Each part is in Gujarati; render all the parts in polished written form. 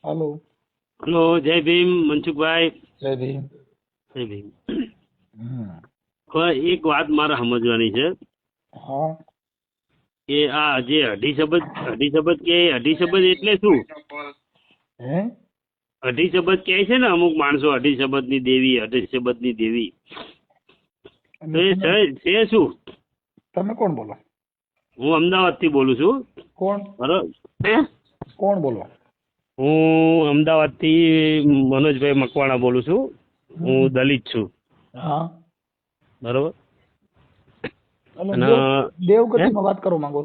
હાલો. હલો, જય ભીમ મનસુખભાઈ. જય ભીમ. જય ભીમ. હમ. હવે એક વાત મારે સમજવાની છે હા. કે આ જે અઢી શબ્દ એટલે શું? હે? અઢી શબ્દ કહે છે ને અમુક માણસો, અઢી શબ્દની દેવી. તો એ છે શું? તમે કોણ બોલો? હું અમદાવાદથી બોલું છું. કોણ? બરોબર. કોણ બોલો? હું અમદાવાદથી મનોજભાઈ મકવાણા બોલું છું. હું દલિત છું. હા. બરોબર. અને દેવગતિમાં વાત કરો માંગો?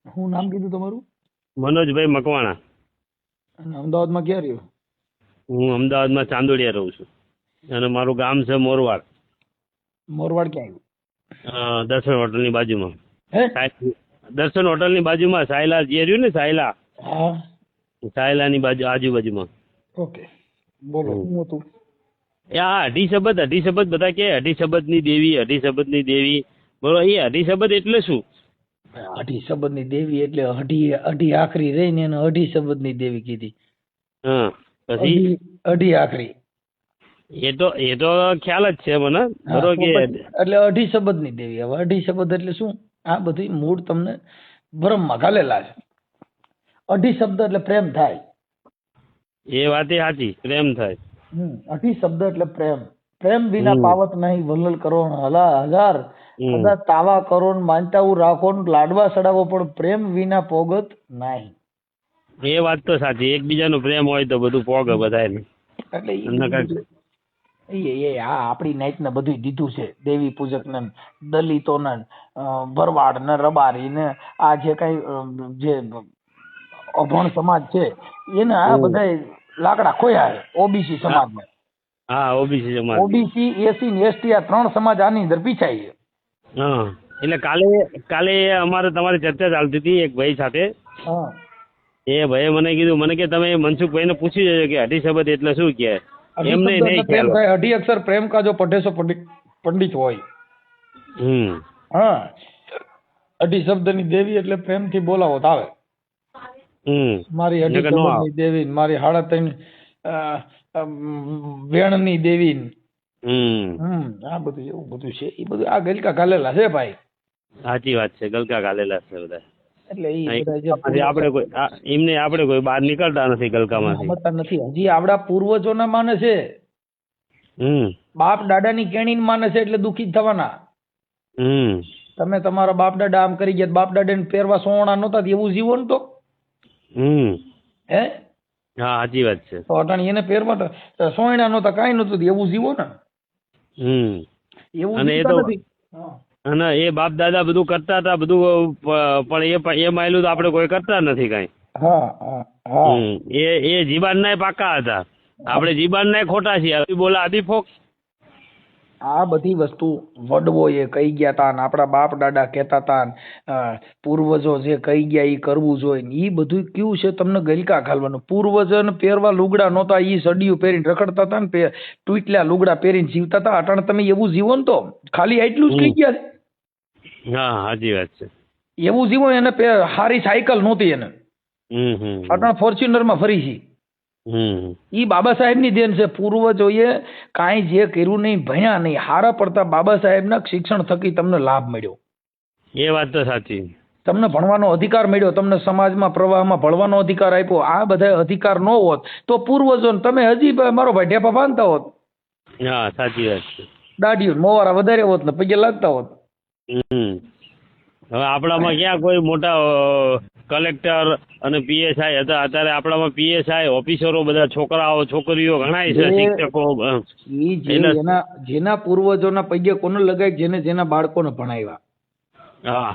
શું નામ કીધું તમારું? મનોજભાઈ મકવાણા. અને અમદાવાદમાં ક્યાં રહ્યો? હું અમદાવાદમાં ચાંદોડિયા રહું છું અને મારું ગામ છે મોરવાડ. મોરવાડ ક્યાં આવ્યું? દર્શન હોટલની બાજુમાં. હે? દર્શન હોટલની બાજુમાં સાયલા જે રહ્યું ને, હા. સાયલાની આજુબાજુમાં. ઓકે, બોલો શું હતું? આ અઢી શબ્દ બધા કે અઢી શબ્દની દેવી. બરોબર. એ અઢી શબ્દ એટલે શું? અઢી શબ્દની દેવી એટલે અઢી આખરી રહીને એને અઢી શબ્દની દેવી કીધી. હા, પછી અઢી આખરી એ તો ખ્યાલ જ છે મને. બરોબર કે એટલે અઢી શબ્દની દેવી. હવે અઢી શબ્દ એટલે શું? આ બધી મૂળ તમને ભ્રમમાં ઘાલેલા છે. અઢી શબ્દ એટલે પ્રેમ થાય. એ વાત સાચી, પ્રેમ થાય. અઢી શબ્દ એટલે પ્રેમ વિના પાવત નહીં વલ્લલ કરો હજાર બધા તાવા કરો માનતાવું રાખો લાડવા સડાવો પણ પ્રેમ વિના પોગત નહીં. એ વાત તો સાચી. એકબીજાનો પ્રેમ હોય તો બધું પોગે બધાને. એટલે આ આપણી નાઈટ ને બધું દીધું છે. દેવી પૂજક ને, દલિતો ને, ભરવાડ ને, રબારી ને, આ જે કઈ જે અભણ સમાજ છે એને આ બધા લાકડા ખોયા છે ઓબીસી સમાજમાં. હા, ઓબીસી સમાજ. ઓબીસી, એસી ને એસટી આ ત્રણ સમાજ આની અંદર પીછાય છે. હા, એટલે કાલે અમારે તમારી ચર્ચા ચાલતી હતી એક ભાઈ સાથે. એ ભાઈએ મને કીધું, મને કે તમે મનસુખભાઈ ને પૂછી જજો કે અઢી શબ્દ એટલે શું કે. એમને નહીં ખ્યાલ. અઢી અક્ષર પ્રેમ કા જો પઢે સો પંડિત હોય. હા, અઢી શબ્દ ની દેવી એટલે પ્રેમ થી બોલાવો તો આવે. મારી અઢી શબ્દ ની દેવી, મારી 3.5 વેણ ની દેવી. આ બધું એવું બધું છે. એ બધું આ ગલકા ગાલેલા છે ભાઈ. સાચી વાત છે, ગલકા ગાલેલા છે બધા. એટલે આપણે કોઈ બહાર નીકળતા નથી ગલકામાંથી. નથી. હજી આપડા પૂર્વજોના માને છે. બાપ દાદા ની કેણી માને છે એટલે દુઃખી જ થવાના. તમે તમારા બાપ દાદા આમ કરી ગયા, બાપ દાદા ને પહેરવા સોના નહોતા એવું જીવો ને તો. હે? હા, સાચી વાત છે. તો અટાણી એને પહેરવા સોયણા નહોતા, કાંઈ નહોતું, એવું જીવો ને. એવું નથી. અને એ બાપ દાદા બધું કરતા હતા બધું, પણ એ માયલું તો આપણે કોઈ કરતા નથી કઈ. એ જીબાન ના પાકા હતા, આપણે જીબાન ના ખોટા છીએ. બોલા આદિ ફોક. આ બધી વસ્તુ વડવો એ કહી ગયા તા, આપણા બાપ દાદા કહેતા હતા, પૂર્વજો જે કહી ગયા એ કરવું જોઈએ. એ બધું કેવું છે તમને ગલકા ઘાલવાનું. પૂર્વજોને પહેરવા લુગડા નહોતા, એ સડિયું પહેરીને રખડતા હતા ને તૂટલા લુગડા પહેરીને જીવતા હતા. અટાણે તમે એવું જીવો ને તો ખાલી એટલું જ કહી ગયા. હા, સાચી વાત છે. એવું જીવો. એને હારી સાયકલ નહોતી એને, અટાણે ફોર્ચ્યુનર માં ફરી છે. ઈ બાબા સાહેબ ની દેન છે. પૂર્વજોએ કાંઈ જે કર્યું નહીં, ભણ્યા નહીં, હારા પડતા બાબા સાહેબ ના શિક્ષણ થકી તમને લાભ મળ્યો. એ વાત તો સાચી. તમને ભણવાનો અધિકાર મળ્યો, તમને સમાજમાં પ્રવાહમાં ભણવાનો અધિકાર આપ્યો. આ બધા અધિકાર ન હોત તો પૂર્વજો તમે હજી મારો ભાઈ ઢેપા બાંધતા હોત. હા, સાચી વાત છે. દાઢીઓ મોવારા વધારે હોત ને પગે લાગતા હોત. હવે આપણામાં ક્યાં કોઈ મોટા કલેક્ટર અને પીએસઆઈ હતા. અત્યારે આપણામાં પીએસઆઈ ઓફિસરો બધા છોકરાઓ છોકરીઓ ઘણા છે, શિક્ષકો. જેના પૂર્વજોના પૈયે કોને લગાય, જેના બાળકોને ભણાવ્યા. હા,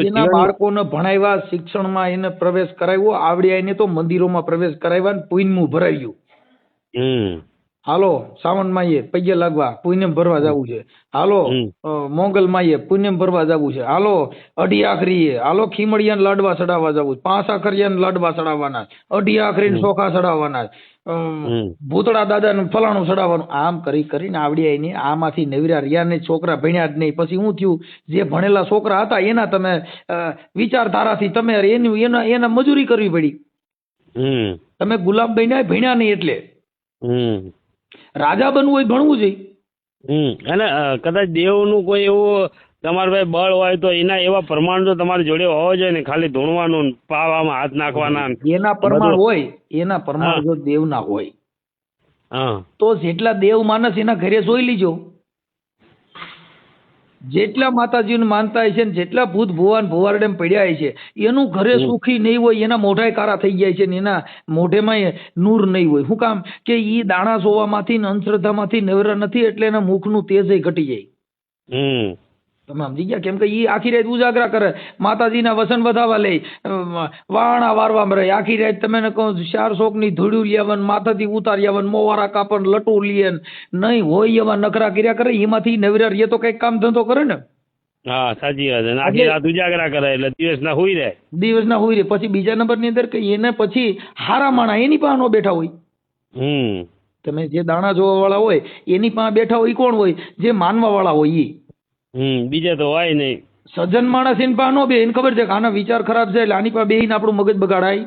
જેના બાળકોને ભણાવ્યા, શિક્ષણમાં એને પ્રવેશ કરાવ્યો, આવડ્યા એને તો મંદિરોમાં પ્રવેશ કરાવ્યા, પુણ્યમું ભરાવ્યું. હાલો સાવન માઈએ પૈયે લાગવા પુણ્યમ ભરવા જવું છે, હાલો મોંગલ માઈએ પુણ્યમ ભરવા જવું છે, હાલો અઢી આખરીએ, હાલો ખીમડિયાને લાડવા ચડાવવા જવું, 5 આખરિયાને લાડવા ચડાવવાના, અઢી આખરીને ચોખા ચડાવવાના, ભૂતળા દાદાને ફલાણું ચડાવવાનું, આમ કરી કરીને આવડી આવીને આમાંથી નવીરા રહ્યા ને છોકરા ભણ્યા જ નહીં. પછી શું થયું, જે ભણેલા છોકરા હતા એના તમે વિચારધારાથી તમે એના મજૂરી કરવી પડી. તમે ગુલામ બન્યા ભણ્યા નહીં એટલે રાજા બનવું હોય ભણવું જોઈએ. અને કદાચ દેવનું કોઈ એવું તમારે ભાઈ બળ હોય તો એના એવા પ્રમાણ તો તમારી જોડે હોવા જોઈએ ને, ખાલી ધૂણવાનું પાવામાં હાથ નાખવાના એના પ્રમાણ હોય, એના પ્રમાણ જો દેવ ના હોય તો જેટલા દેવ માનસ એના ઘરે જોઈ લીજો, જેટલા માતાજીને માનતા હોય છે ને જેટલા ભૂત ભુવાન ભુવારડેમ પડ્યા છે એનું ઘરે સુખી નહીં હોય, એના મોઢાય કારા થઈ જાય છે ને એના મોઢેમાં નૂર નહીં હોય. શું કામ કે ઈ દાણા જોવામાંથી ને અંધશ્રદ્ધામાંથી નવરા નથી એટલે એના મુખનું તેજ ઘટી જાય. તમે સમજી ગયા? કેમ કે ઈ આખી રાત ઉજાગરા કરે, માતાજીના વસન વધાવા લે, વાણા વારવામાં રહે આખી રાત. તમે કહો 4 શોકની ધૂળ્યું લેવન, માથાથી ઉતારી આવન, મોવારા કાપન, લટુ લીયન, નહીં હોય એવા નખરા કર્યા કરે. એમાંથી નવરા રહીએ તો કઈક કામ ધંધો કરે ને. હા સાચી વાત છે. આખી રાત ઉજાગરા કરે એટલે દિવસના હુઈ રહે, દિવસના હુઈ રહે. પછી બીજા નંબરની અંદર કે એને પછી હારા માણા એની પાસે નો બેઠા હોય. તમે જે દાણા જોવા વાળા હોય એની પાસે બેઠા હોય કોણ હોય? જે માનવા વાળા હોય ઈ. બીજા તો હોય નહીં. સજ્જન માણસ એની પાસે નો બે, એને ખબર છે કે આના વિચાર ખરાબ છે એટલે આની પાસે બેહીને આપણું મગજ બગાડાય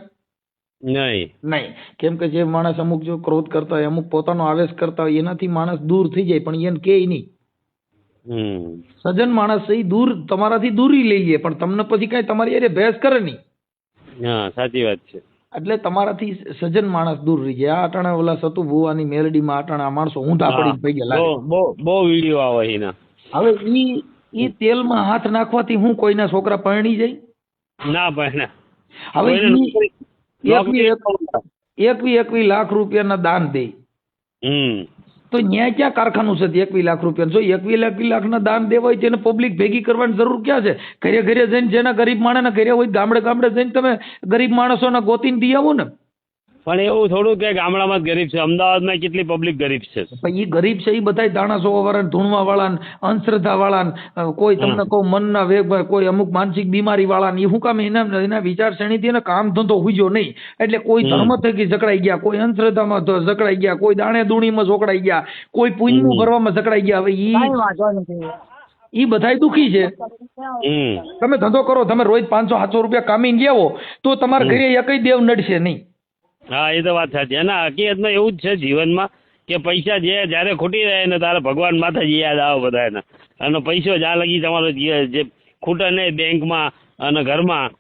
નહીં. કેમ કે જે માણસ અમુક જો ક્રોધ કરતા હોય, અમુક પોતાનો આવેશ કરતા હોય, એનાથી માણસ દૂર થઈ જાય પણ એને કે નહીં. સજ્જન માણસ એ દૂર તમારાથી દૂરી લઈ લે પણ તમને પછી કઈ તમારી અરે બહેસ કરે નહીં. સાચી વાત છે. એટલે તમારાથી સજ્જન માણસ દૂર રહી જાય. આ અટાણે ઓલા સતુ ભુવાની મેલડીમાં અટાણા માણસો ઊંધા પડી પડી ગયા. બહુ વિડીયો આવે એના. હવે ઈ તેલમાં હાથ નાખવાથી હું કોઈના છોકરા પરણી જાય? ના પરણે. હવે 21 લાખ રૂપિયાના દાન દે તો ન્યાય ક્યાં કારખાનું છે? 21 લાખ રૂપિયા જો 21 લાખના દાન દેવા હોય તેને પબ્લિક ભેગી કરવાની જરૂર ક્યાં છે? ઘરે ઘરે જઈને જેના ગરીબ માણસના ઘરે હોય ગામડે ગામડે જઈને તમે ગરીબ માણસોના ગોતીને દી આવો ને. પણ એવું થોડું કે ગામડામાં જ ગરીબ છે, અમદાવાદમાં કેટલી પબ્લિક ગરીબ છે. એ ગરીબ છે એ બધા દાણા સોવા વાળા, ધૂણવા વાળા, અંધશ્રદ્ધા વાળા, કોઈ તમને કહું મનના વેગ, કોઈ અમુક માનસિક બીમારી વાળા, એ શું કામ એના વિચારસરણીથી એને કામ ધંધો હુજ્યો નહીં એટલે કોઈ ધર્મ થકી જકડાઈ ગયા, કોઈ અંધશ્રદ્ધામાં જકડાઈ ગયા, કોઈ દાણે દૂણીમાં જોકડાઈ ગયા, કોઈ પુણ્યનું ભરવામાં જકડાઈ ગયા. હવે ઈ બધાય દુખી છે. તમે ધંધો કરો, તમે રોજ 500-700 રૂપિયા કામીને ગયા તો તમારા ઘરે એકય દેવ નડશે નહીં. હા એ તો વાત સાચી. અને હકીકતમાં એવું જ છે જીવનમાં કે પૈસા જયારે ખૂટી રહે ને તારે ભગવાન માતાજી યાદ આવે બધાને. અને પૈસો જ્યાં લગી તમારો જે ખૂટે નહીં બેંકમાં અને ઘરમાં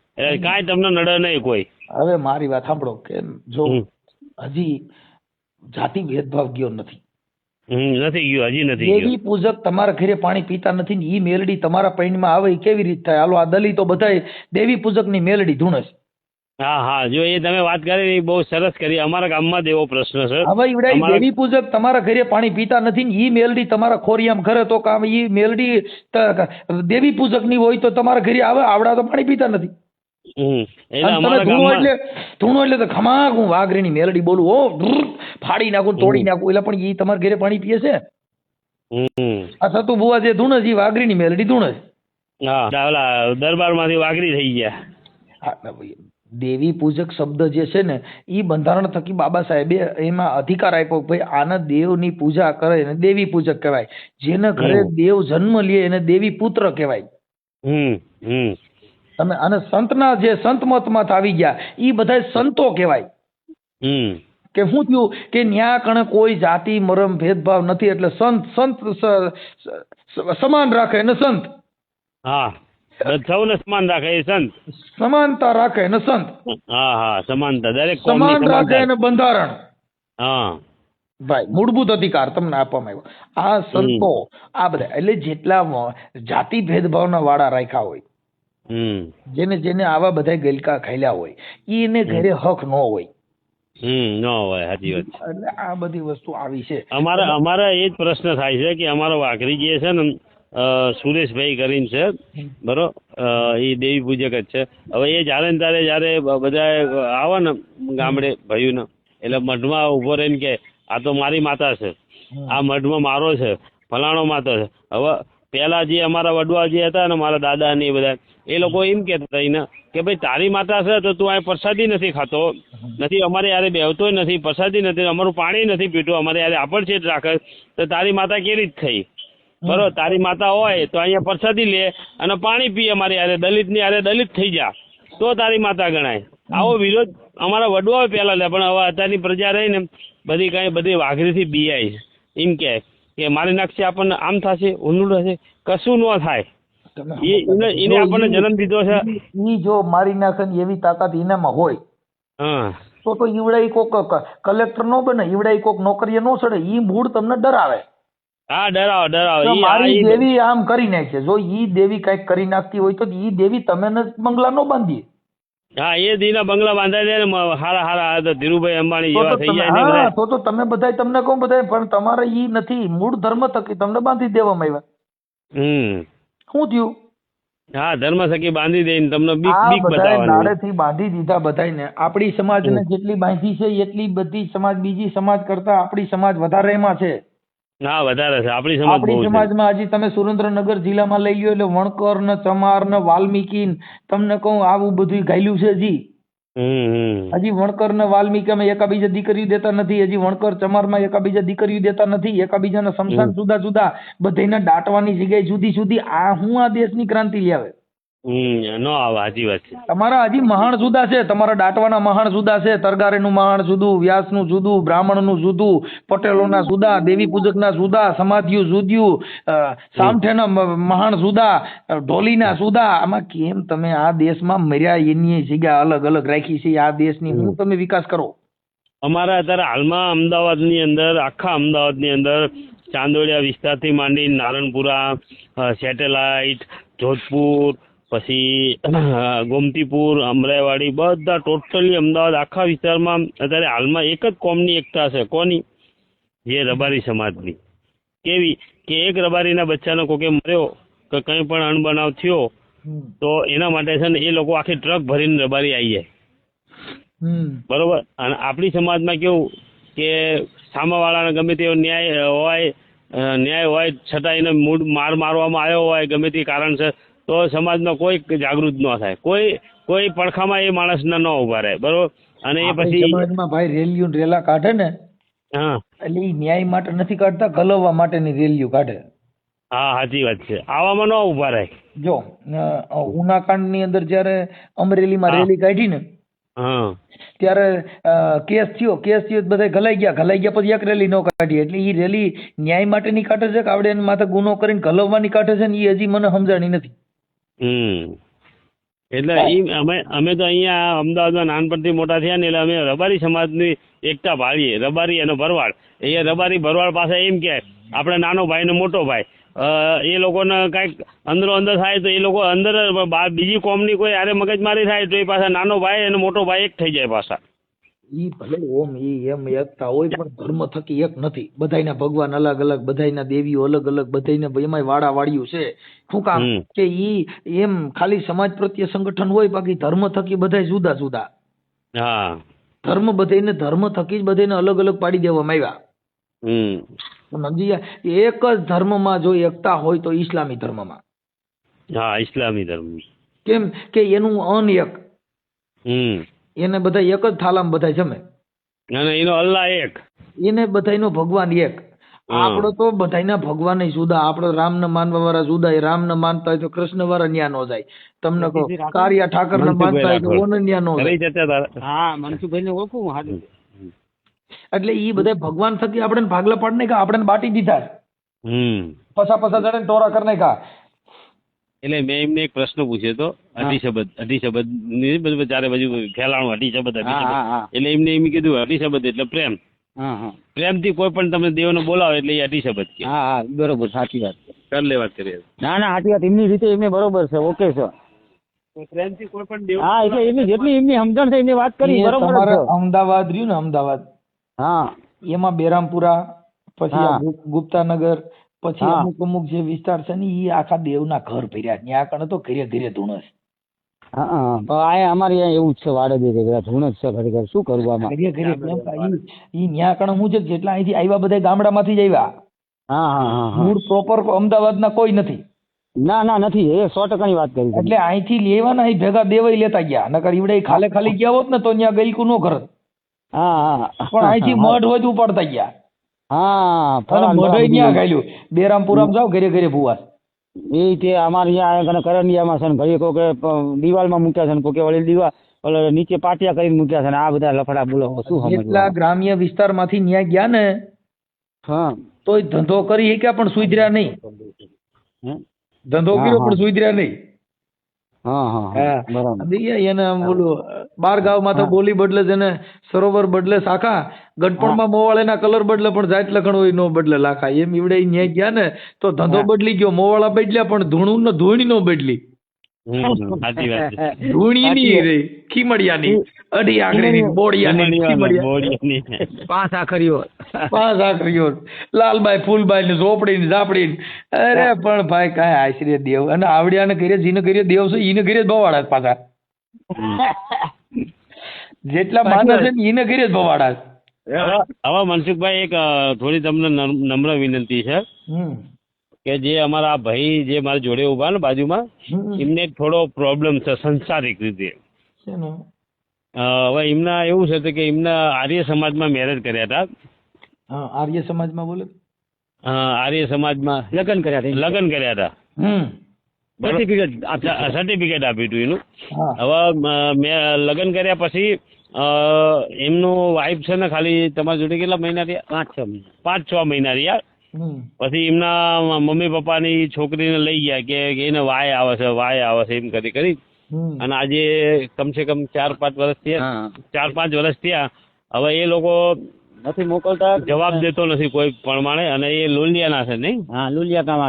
કાંઈ તમને નડે નહીં કોઈ. હવે મારી વાત સાંભળો કે જો હજી જાતિ ભેદભાવ ગયો નથી. નથી ગયો, હજી નથી ગયો. દેવી પૂજક તમારા ઘરે પાણી પીતા નથી ને ઈ મેલડી તમારા પૈણમાં આવે એ કેવી રીતે થાય? હાલો આ દલિતો બધા દેવી પૂજક ની મેલડી ધૂણે છે. હા જો એ તમે વાત કરી બહુ સરસ કરી. અમારા ગામમાં જ એવો પ્રશ્ન છે. હવે દેવી પૂજક તમારા ઘરે પાણી પીતા નથી ને ઈ મેલડી તમારા ખોરિયામ ઘરે તો કામ ઈ મેલડી દેવી પૂજક ની હોય તો તમારા ઘરે આવે આવડા તો પાણી પીતા નથી. ધૂણો એટલે તો ખમાક હું વાઘરીની મેલડી બોલું હો ફાડી નાખું તોડી નાખું એટલે પણ ઈ તમારા ઘરે પાણી પીએ છે. આ સતુ ભુવા જે ધૂણે છે વાઘરીની મેલડી ધૂણે છે. દરબાર માંથી વાઘરી થઈ ગયા. દેવી પૂજક શબ્દ જે છે ને એ બંધારણ થકી બાબા સાહેબે એમાં અધિકાર આપ્યો ભાઈ આના દેવની પૂજા કરે એને દેવી પૂજક કહેવાય. જેના ઘરે દેવ જન્મ લે એને દેવી પુત્ર કહેવાય. તમે અને સંતના જે સંત મતમાં આવી ગયા એ બધા સંતો કહેવાય. કે શું થયું કે ન્યા કણે કોઈ જાતિ મરમ ભેદભાવ નથી એટલે સંત સમાન રાખે એને સંત. હા સૌને સમાન રાખે એ સંત. સમાનતા રાખે એને સંત. હા સમાનતા દરેક સમાન રાખે એને બંધારણ. હા ભાઈ મૂળભૂત અધિકાર તમને આપવામાં આવ્યો. આ સંતો આ બધા એટલે જેટલા જાતિ ભેદભાવના વાળા રાખ્યા હોય જેને આવા બધા ગલકા ખાયલા હોય એને ઘરે હક ન હોય. ન હોય સાચી વાત. એટલે આ બધી વસ્તુ આવી છે. અમારા એ જ પ્રશ્ન થાય છે કે અમારો વાઘરી જે છે ને સુરેશભાઈ કરીને છે બરોબર, એ દેવી પૂજક જ છે. હવે એ જયારે ને ત્યારે જયારે બધા આવે ને ગામડે ભાઈઓ ને એટલે મઢમાં ઉભો રહીને કે આ તો મારી માતા છે, આ મઢમાં મારો છે, ફલાણો માતા છે. હવે પેલા જે અમારા વડવા જે હતા ને મારા દાદા ને એ બધા એ લોકો એમ કહેતા હતા એને કે ભાઈ તારી માતા છે તો તું આ પ્રસાદી નથી ખાતો, નથી અમારે યારે બેહતો નથી, પ્રસાદી નથી, અમારું પાણી નથી પીતું, અમારે યારે આપણ છે રાખે, તો તારી માતા કેવી રીત થઈ? બરોબર, તારી માતા હોય તો અહીંયા પ્રસાદી લે અને પાણી પી, અમારે યારે દલિત ની યારે દલિત થઈ જા તો તારી માતા ગણાય. આવો વિરોધ અમારા વડવાઓ પહેલા લે, પણ હવે અત્યારની પ્રજા રહી ને બધી વાઘરીથી બીઆઈ એમ કે મારી નાખશે, આપણને આમ થશે, ઊંધું થશે, કશું ન થાય. એને આપણને જન્મ દીધો છે. ઈ જો મારી નાખે એવી તાકાત એનામાં હોય તો ઈવડાઈ કોક કલેક્ટર નો બને, ઈવડાઈ કોક નોકરીએ નો ચડે. ઈ મૂળ તમને ડરાવે. હા, ડરાવે. મારી દેવી આમ કરી નાખશે. જો ઈ દેવી કઈક કરી નાખતી હોય તો ઈ દેવી તમે બંગલા નો બાંધીએ. હા, એ દીના બંગલા બાંધાઈ દે ને હારા તો ધીરુભાઈ અંબાણી જેવા થઈ જાય ને. તો તમે બધા તમને કહું બધા, પણ તમારે ઈ નથી, મૂળ ધર્મ થકી તમને બાંધી દેવામાં આવ્યા. શું થયું? હા, ધર્મ થકી બાંધી દઈને તમને બીક બતાવવાની. નાડેથી બાંધી દીધા બધાને. આપણી સમાજને જેટલી બાંધી છે એટલી બધી સમાજ બીજી સમાજ કરતા આપણી સમાજ વધારે એમાં છે. હા, વધારે છે આપણી સમાજમાં. હજી તમે સુરેન્દ્રનગર જિલ્લામાં લઈ લો એટલે વણકર ને ચમાર ને વાલ્મીકી, તમને કહું આવું બધું ગાયલું છે. હજી વણકર ને વાલ્મીકી એકાબીજા દીકરીઓ દેતા નથી. હજી વણકર ચમાર માં એકાબીજા દીકરીઓ દેતા નથી. એકાબીજાના સમસાન જુદા જુદા, બધાને દાટવાની જગ્યાએ જુદી જુદી. આ હું આ દેશની ક્રાંતિ લાવે? નો આવે. સાચી વાત છે. તમારા હજી મહાણ જુદા છે. તમારા દાટવાના મહાણ જુદા છે. તરગારેનું મહાણ જુદું, વ્યાસનું જુદું, બ્રાહ્મણનું જુદું, પટેલોના જુદા, દેવી પૂજકના જુદા, સમાધિઓ જુદું, સામઠેના મહાણ જુદા, ઢોલીના જુદા. આમાં કેમ તમે આ દેશમાં મર્યા એની જગ્યા અલગ અલગ રાખી છે? આ દેશની હું તમે વિકાસ કરો. અમારા અત્યારે હાલમાં અમદાવાદની અંદર, આખા અમદાવાદની અંદર ચાંદોડિયા વિસ્તારથી માંડી નારણપુરા, સેટેલાઇટ, જોધપુર, પછી ગોમતીપુર, અમરાઈવાડી, બધા ટોટલી અમદાવાદ આખા વિસ્તારમાં અત્યારે હાલમાં એક જ કોમની એકતા છે. કોની? જે રબારી સમાજની. કેવી કે એક રબારીના બચ્ચાનો કોકે મર્યો કે કંઈ પણ અણબનાવ થયો તો એના માટે છે ને એ લોકો આખી ટ્રક ભરીને રબારી આવી જાય. બરોબર. અને આપણી સમાજમાં કેવું કે સામાવાળાને ગમે તેવો ન્યાય હોય છતાં એને માર મારવામાં આવ્યો હોય ગમે તે કારણસર, તો સમાજમાં કોઈ જાગૃત ન થાય, કોઈ પડખામાં એ માણસના ન ઉભા રહે. બરોબર. અને એ પછી સમાજમાં ભાઈ રેલીઓ રેલા કાઢે ને, એટલે એ ન્યાય માટે નથી કાઢતા, ગલવવા માટેની રેલીઓ કાઢે. હા, સાચી વાત છે. આવામાં ન ઉભા રહે. જો ઉનાકાંડ ની અંદર જયારે અમરેલીમાં રેલી કાઢી ને, ત્યારે કેસ થયો બધા ઘલાઈ ગયા પછી એક રેલી ન કાઢી. એટલે એ રેલી ન્યાય માટેની કાઢે છે કે આવડે એની માથે ગુનો કરીને ઘલવવાની કાઢે છે ને, એ હજી મને સમજાણી નથી. એટલે અમે તો અહીંયા અમદાવાદમાં નાનપણથી મોટા થયા ને, એટલે અમે રબારી સમાજની એકતા ભાળીએ. રબારી અને ભરવાડ, એ રબારી ભરવાડ પાસે એમ કે આપણે નાનો ભાઈ ને મોટો ભાઈ, એ લોકોને કાંઈક અંદરો અંદર થાય તો એ લોકો અંદર બીજી કોમની કોઈ આરે મગજમારી થાય તો એ પાછા નાનો ભાઈ અને મોટો ભાઈ એક થઈ જાય પાછા. ઈ ભલે ઓમ ઈ એમ એકતા હોય પણ ધર્મ થકી એક નથી. બધાયના ભગવાન અલગ અલગ, બધાયના દેવીઓ અલગ અલગ, બધાયને એમાંય વાડા વાળ્યું છે. શું કામ કે ઈ એમ ખાલી સમાજ પ્રત્યે સંગઠન હોય, બાકી ધર્મ થકી બધાય જુદા જુદા. હા, ધર્મ બધાયને ધર્મ થકી જ બધાયને અલગ અલગ પાડી દેવામાં આવ્યા. સમજી? એક જ ધર્મમાં જો એકતા હોય તો ઇસ્લામી ધર્મમાં. હા, ઇસ્લામી ધર્મ. કેમ કે એનું અન એક, એને બધા એક જ થાલામાં બધા જમે, અને એનો અલ્લાહ એક, એને બધાયનો ભગવાન એક. આપડે તો બધાયના ભગવાન જુદા. આપડે રામ ને માનવા વાળા જુદા. એ રામ ને માનતા હોય તો કૃષ્ણ વાળા ન્યા નો જાય. તમને કહો કારિયા ઠાકર ને માનતા હોય તો ઓને ન્યા નો જાય. હા, મનસુખભાઈ ને ઓળખું. એટલે ઈ બધા ભગવાન થકી આપણે ભાગલા પાડ નાખ્યા, આપણે બાટી દીધા. પછા જણે ટોરા કરી નાખ્યા. એટલે મેં એમને એક પ્રશ્ન પૂછ્યો હતો, અઢી શબ્દ ની બધું ચારે બાજુ ફેલાણું અઢી શબ્દ. એટલે એમને એમ કીધું અઢી શબ્દ એટલે પ્રેમ. પ્રેમથી કોઈ પણ તમે દેવને બોલાવો એટલે એ અઢી શબ્દ કે. હા, બરોબર, સાચી વાત. કરી વાત કરીએ. ના, સાચી વાત. એમની રીતે એમને બરોબર છે. ઓકે છે. પ્રેમથી કોઈ પણ દેવ. હા, એટલે એમની જેટલી એમની સમજણ છે એમની વાત કરી બરોબર છે. અમદાવાદ રહ્યું ને, અમદાવાદ, હા, એમાં બેરામપુરા, પછી ગુપ્તાનગર, પછી અમુક જે વિસ્તાર છે ને, એ આખા દેવના ઘર ભર્યા. ત્યાં કણે તો ઘરે ઘરે ધૂણસ. હા પણ આ અમારે અહીંયા એવું જ છે, વાડે જ બધા ધૂણ જ છે ખરેખર. શું કરવું આમાં? ઈ ન્યા કણ હું છે જેટલા અહીંથી આવ્યા બધા ગામડામાંથી જ આવ્યા. હા હા હા હા. મૂળ પ્રોપર અમદાવાદના કોઈ નથી. ના ના નથી, એ 100% ની વાત કરી તમે. એટલે અહીંથી લેવાના અહીં ભેગા દેવાય લેતા ગયા, નકર ઈવડે ખાલે ખાલી ગયા હોત ને તો ત્યાં ગઈકું નો કરત. હા હા પણ અહીંથી મઢ હોય તો ઉપાડતા ગયા. હા અને મઢ ત્યાં ગાયલું બેરામપુરામ જાવ ઘરે ઘરે ભુવા. એ તે અમારે અહીંયા કરંડિયામાં છે ને ઘડી કોકે દિવાલમાં મૂક્યા છે ને કોકે વળી દિવાલ ઓલે નીચે પાટિયા કરીને મૂક્યા છે ને આ બધા લફડા બોલો શું સમજવું? એટલા ગ્રામ્ય વિસ્તારમાંથી ન્યા ગયા ને હા તોય ધંધો કરી શક્યા પણ સુધર્યા નહીં. ધંધો કર્યો પણ સુધર્યા નહીં. હા હા બરાબર. એને બોલું બાર ગામમાં તો બોલી બદલે છે ને સરોવર બદલે શાખા, ગઢપણમાં મોવાળાના કલર બદલે પણ જાત લખણ હોય નો બદલે લાખા. એમ ઈવડે ન્યા ગયા ને તો ધંધો બદલી ગયો, મોવાળા બદલ્યા પણ ધૂણું ને ધૂણી નો બદલી. ધૂણીની રે ખીમડિયાની અઢી આંગળીની બોડિયાની ખીમડિયા 5 આખરીઓ 5 આખરીઓ લાલબાઈ ફૂલબાઈ ને ઝોપડી ને ઝાપડી. અરે પણ ભાઈ કાંઈ આશરે દેવ અને આવડિયા ને ઘરે જીને ઘરે દેવ છે ઈને ઘરે જ બવાડા પાછા. જેટલા માણસ છે ઈને ઘરે જ બવાડા. હવે મનસુખભાઈ એક થોડી તમને નમ્ર વિનંતી છે કે જે અમારા ભાઈ જે મારા જોડે ઉભા ને બાજુમાં, એમને થોડો પ્રોબ્લેમ છે સંસારિક રીતે. હવે એમના એવું છે કે એમના આર્ય સમાજમાં મેરેજ કર્યા હતા. આર્ય સમાજમાં બોલે? આર્ય સમાજમાં લગ્ન કર્યા હતા. સર્ટિફિકેટ આપ્યું હતું એનું. હવે મેં લગ્ન કર્યા પછી એમનું વાઇફ છે ને ખાલી તમારી જોડે કેટલા મહિના રહ્યા? 5-6 મહિના રહ્યા. પછી એમના મમ્મી પપ્પાની છોકરીને લઈ ગયા કે એને વાય આવે છે એમ કરી અને આજે કમસે કમ 4-5 વર્ષ થયા. 4-5 વર્ષ થયા. હવે એ લોકો નથી મોકલતા, જવાબ દેતો નથી કોઈ પ્રમાણે. અને એ લોલિયાના છે નહીં? હા લોલિયા ગામ,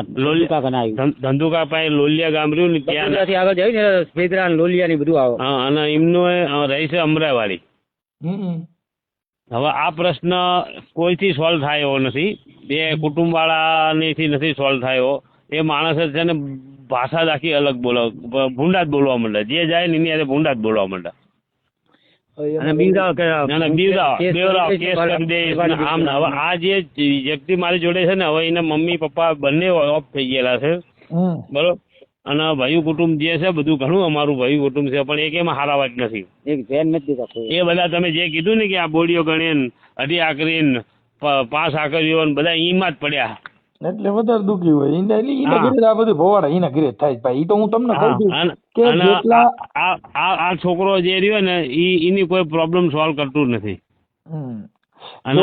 ધંધુકા પાસે લોલિયા ગામ રહ્યું ને ત્યાં આગળ જાય ને ભેદરા લોલિયા ની બધું આવે. હા અને એમનું રહી છે અમરાવાડી. હવે આ પ્રશ્ન કોઈથી સોલ્વ થાય એવો નથી. બે કુટુંબ વાળાથી નથી સોલ્વ થયો. એ માણસ છે ને ભાષા જ આખી અલગ બોલો, ભૂંડા જ બોલવા માંડે. જે જાય ને એની હારે ભૂંડા જ બોલવા માંડે. હવે આ જે વ્યક્તિ મારી જોડે છે ને, હવે એના મમ્મી પપ્પા બંને ઓફ થઈ ગયેલા છે બરોબર. અને ભાઈ કુટુંબ જે છે બધું ઘણું અમારું ભાઈ કુટુંબ છે, પણ એક એમાં હારા વાત નથી. એ બધા તમે જે કીધું ને કે આ બોડીઓ ગણીને અઢી આકરીને 5 આકરીઓ બધા ઈમાં જ પડ્યા એટલે વધારે દુખી હોય. આ બધું ભવાડા એના ઘરે થાય ભાઈ. તો હું તમને કહું છું કે આ છોકરો જે રહ્યો ને એની કોઈ પ્રોબ્લેમ સોલ્વ કરતું નથી. અને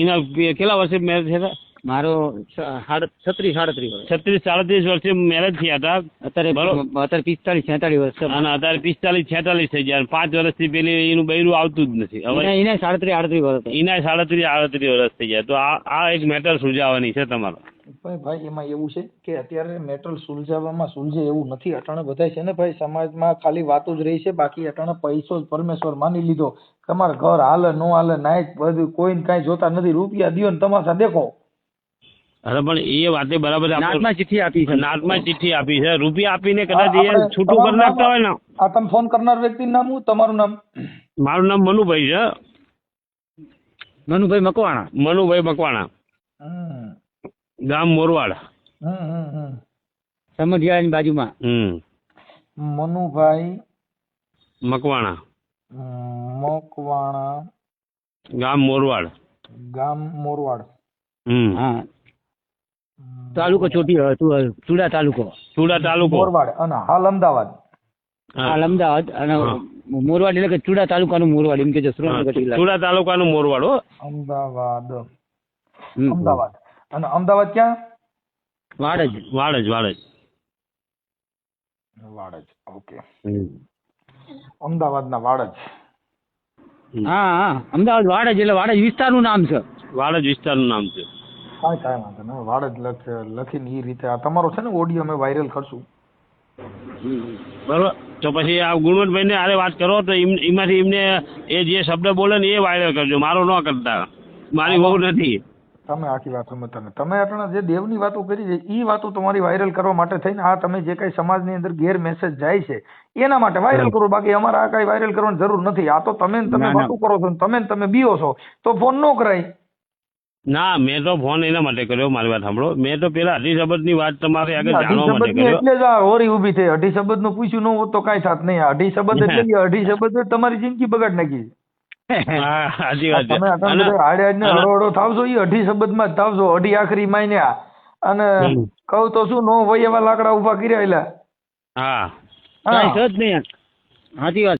એના કેટલા વર્ષે મેરેજ થયા? મારો 36-37 વર્ષે મેરેજ થયા હતા. અત્યારે 45-46 વર્ષ અને અત્યારે 45-46 થઈ ગયા. 5 વર્ષથી પેલી એનું બૈરું આવતું જ નથી. હવે એને 37-38 વર્ષ, એના 37-38 વર્ષ થઈ ગયા. તો આ એક મેટર સુલઝાવવાની છે તમારે. ભાઈ એમાં એવું છે કે અત્યારે મેટર સુલઝાવવામાં સુલઝે એવું નથી. અટાણે બધા છે ને ભાઈ સમાજમાં ખાલી વાતો જ રહી છે. બાકી અટાણે પૈસો જ પરમેશ્વર માની લીધો. તમારે ઘર હાલે નો હાલે નાય બધું કોઈને કાંઈ જોતા નથી. રૂપિયા દિયો ને તમાશા દેખો. અરે પણ એ વાતે બરાબર. નાટમાં ચિઠ્ઠી આપી છે, નાટમાં ચિઠ્ઠી આપી છે. રૂપિયા આપીને કદાચ એ છૂટું કરી નાખતા હોય ને. આ તમે ફોન કરનાર વ્યક્તિનું નામ શું? તમારું નામ? મારું નામ મનુભાઈ છે. મનુભાઈ મકવાણા. ગામ મોરવાડ. સમઢિયાળાની બાજુમાં. મનુભાઈ મકવાણા. ગામ મોરવાડ. હા તાલુકો ચુડા તાલુકો મોરવાડ અને હાલ અમદાવાદ. અને મોરવાડ એટલે કે ચુડા તાલુકાનું મોરવાડ એમ કે ચુડા તાલુકાનું મોરવાડ. હો અમદાવાદ. અને અમદાવાદ ક્યાં? વાડજ. ઓકે. અમદાવાદના વાડજ. હા અમદાવાદ વાડજ એટલે વાડજ વિસ્તારનું નામ છે. કાંઈ વાંધો નહીં. વાડજ લખીને એ રીતે આ તમારો છે ને ઓડિયો અમે વાયરલ કરશું. બરોબર. તો પછી આ ગુણવંતભાઈ ને આરે વાત કરો તો એમાંથી એમને એ જે શબ્દ બોલે ને એ વાયરલ કરજો. મારો ન કરતા. મારી બહુ નથી. તમે આખી વાત સમજતા નથી. તમે અટણા જે દેવની વાતો કરી છે ઈ વાતો તમારી વાયરલ કરવા માટે થઈને આ તમે જે કઈ સમાજની અંદર ગેર મેસેજ જાય છે એના માટે વાયરલ કરો. બાકી અમારે આ કઈ વાયરલ કરવાની જરૂર નથી. આ તો તમે ને તમે વાતો કરો છો ને તમે બીઓ છો તો ફોન ન કરાય. ના, મેં તો ફોન એના માટે કર્યો. મારી વાત સાંભળો, મેં તો પેલા અઢી શબ્દની વાત તમારે આગળ જાણવા માટે કર્યો. એટલે જ આ હોરી ઊભી થઈ. અઢી શબ્દ નું પૂછ્યું ન હોત તો કઈ થાત નહીં. અઢી શબ્દ એટલે અઢી શબ્દ તમારી જિંદગી બગાડ નાખી. હા, સાચી વાત છે. તમે હળો થાવશો એ અઢી શબ્દ માં જ થાવશો. અઢી આખરી માન્યા અને કહું તો શું નો વય એવા લાકડા ઉભા કર્યા. હા, સાચી વાત.